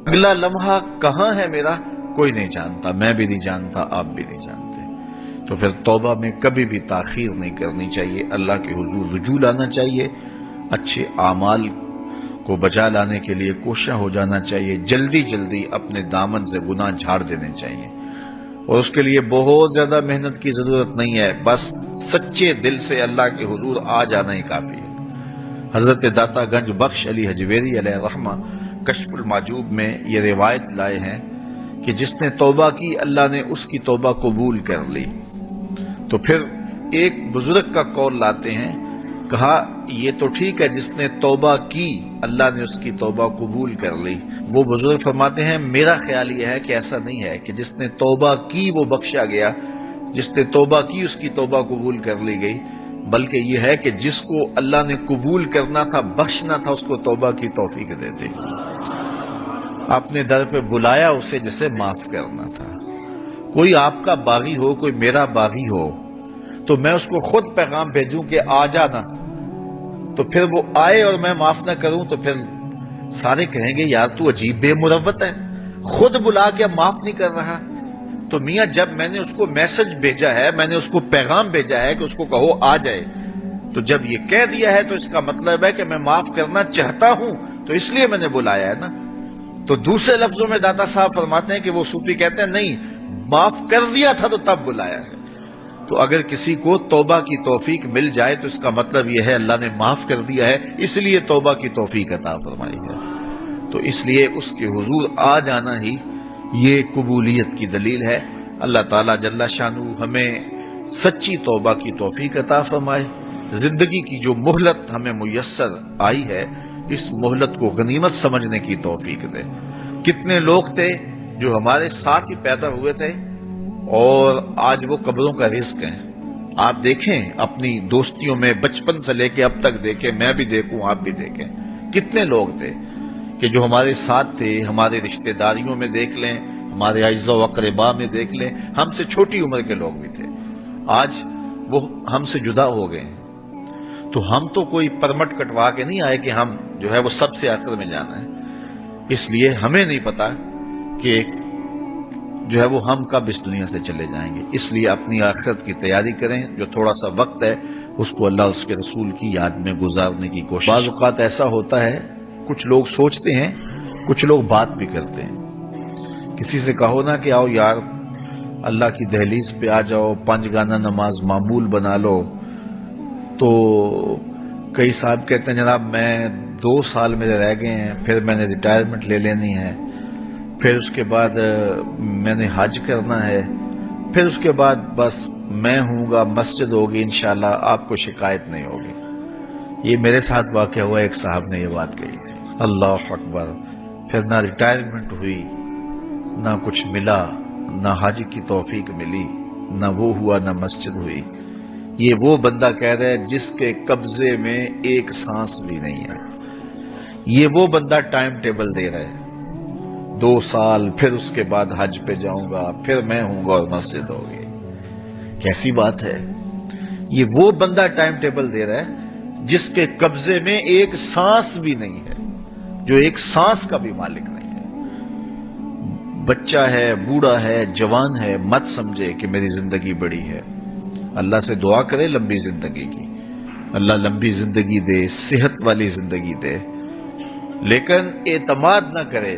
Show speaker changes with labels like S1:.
S1: اگلا لمحہ کہاں ہے میرا کوئی نہیں جانتا، میں بھی نہیں جانتا، آپ بھی نہیں جانتے۔ تو پھر توبہ میں کبھی بھی تاخیر نہیں کرنی چاہیے، اللہ کے حضور رجوع لانا چاہیے، اچھے اعمال کو بجا لانے کے لیے کوشاں ہو جانا چاہیے، جلدی جلدی اپنے دامن سے گناہ جھاڑ دینے چاہیے، اور اس کے لیے بہت زیادہ محنت کی ضرورت نہیں ہے، بس سچے دل سے اللہ کے حضور آ جانا ہی کافی ہے۔ حضرت داتا گنج بخش علی حجویری علیہ رحمہ کشف المعجوب میں یہ روایت لائے ہیں کہ جس نے توبہ کی اللہ نے اس کی توبہ قبول کر لی۔ تو پھر ایک بزرگ کا قول لاتے ہیں، کہا یہ تو ٹھیک ہے جس نے توبہ کی اللہ نے اس کی توبہ قبول کر لی۔ وہ بزرگ فرماتے ہیں میرا خیال یہ ہے کہ ایسا نہیں ہے کہ جس نے توبہ کی وہ بخشا گیا، جس نے توبہ کی اس کی توبہ قبول کر لی گئی، بلکہ یہ ہے کہ جس کو اللہ نے قبول کرنا تھا بخشنا تھا اس کو توبہ کی توفیق دیتے، اپنے در پہ بلایا اسے جسے معاف کرنا تھا۔ کوئی آپ کا باغی ہو، کوئی میرا باغی ہو، تو میں اس کو خود پیغام بھیجوں کہ آ جانا، تو پھر وہ آئے اور میں معاف نہ کروں تو پھر سارے کہیں گے یار تو عجیب بے مروت ہے، خود بلا کے معاف نہیں کر رہا۔ تو میاں جب میں نے اس کو میسج بھیجا ہے، میں نے اس کو پیغام بھیجا ہے کہ اس کو کہو آ جائے، تو جب یہ کہہ دیا ہے تو اس کا مطلب ہے کہ میں معاف کرنا چاہتا ہوں، تو اس لیے میں نے بلایا ہے نا۔ تو دوسرے لفظوں میں داتا صاحب فرماتے ہیں کہ وہ صوفی کہتے ہیں نہیں، معاف کر دیا تھا تو تب بلایا ہے۔ تو اگر کسی کو توبہ کی توفیق مل جائے تو اس کا مطلب یہ ہے اللہ نے معاف کر دیا ہے، اس لیے توبہ کی توفیق عطا فرمائی ہے۔ تو اس لیے اس کے حضور آ جانا ہی یہ قبولیت کی دلیل ہے۔ اللہ تعالیٰ جل شانہ ہمیں سچی توبہ کی توفیق عطا فرمائے، زندگی کی جو مہلت ہمیں میسر آئی ہے اس مہلت کو غنیمت سمجھنے کی توفیق دے۔ کتنے لوگ تھے جو ہمارے ساتھ ہی پیدا ہوئے تھے اور آج وہ قبروں کا رزق ہیں۔ آپ دیکھیں اپنی دوستیوں میں بچپن سے لے کے اب تک دیکھیں، میں بھی دیکھوں آپ بھی دیکھیں، کتنے لوگ تھے کہ جو ہمارے ساتھ تھے، ہمارے رشتہ داریوں میں دیکھ لیں، ہمارے اعزاء و اقرباء میں دیکھ لیں، ہم سے چھوٹی عمر کے لوگ بھی تھے، آج وہ ہم سے جدا ہو گئے ہیں۔ تو ہم تو کوئی پرمٹ کٹوا کے نہیں آئے کہ ہم جو ہے وہ سب سے آخر میں جانا ہے، اس لیے ہمیں نہیں پتا کہ جو ہے وہ ہم کب اس دنیا سے چلے جائیں گے۔ اس لیے اپنی آخرت کی تیاری کریں، جو تھوڑا سا وقت ہے اس کو اللہ اس کے رسول کی یاد میں گزارنے کی کوشش۔ بعض اوقات ایسا ہوتا ہے کچھ لوگ سوچتے ہیں، کچھ لوگ بات بھی کرتے ہیں۔ کسی سے کہو نا کہ آؤ یار اللہ کی دہلیز پہ آ جاؤ، 5 گانا نماز معمول بنا لو، تو کئی صاحب کہتے ہیں جناب میں 2 سال میرے رہ گئے ہیں، پھر میں نے ریٹائرمنٹ لے لینی ہے، پھر اس کے بعد میں نے حج کرنا ہے، پھر اس کے بعد بس میں ہوں گا، مسجد ہوگی، انشاءاللہ آپ کو شکایت نہیں ہوگی۔ یہ میرے ساتھ واقع ہوا، ایک صاحب نے یہ بات کہی تھی۔ اللہ اکبر، پھر نہ ریٹائرمنٹ ہوئی، نہ کچھ ملا، نہ حج کی توفیق ملی، نہ وہ ہوا، نہ مسجد ہوئی۔ یہ وہ بندہ کہہ رہا ہے جس کے قبضے میں ایک سانس بھی نہیں ہے۔ یہ وہ بندہ ٹائم ٹیبل دے رہا ہے، 2 سال، پھر اس کے بعد حج پہ جاؤں گا، پھر میں ہوں گا اور مسجد ہوگی۔ کیسی بات ہے؟ یہ وہ بندہ ٹائم ٹیبل دے رہا ہے جس کے قبضے میں ایک سانس بھی نہیں ہے، جو ایک سانس کا بھی مالک نہیں ہے۔ بچہ ہے، بوڑھا ہے، جوان ہے، مت سمجھے کہ میری زندگی بڑی ہے۔ اللہ سے دعا کرے لمبی زندگی کی، اللہ لمبی زندگی دے، صحت والی زندگی دے، لیکن اعتماد نہ کرے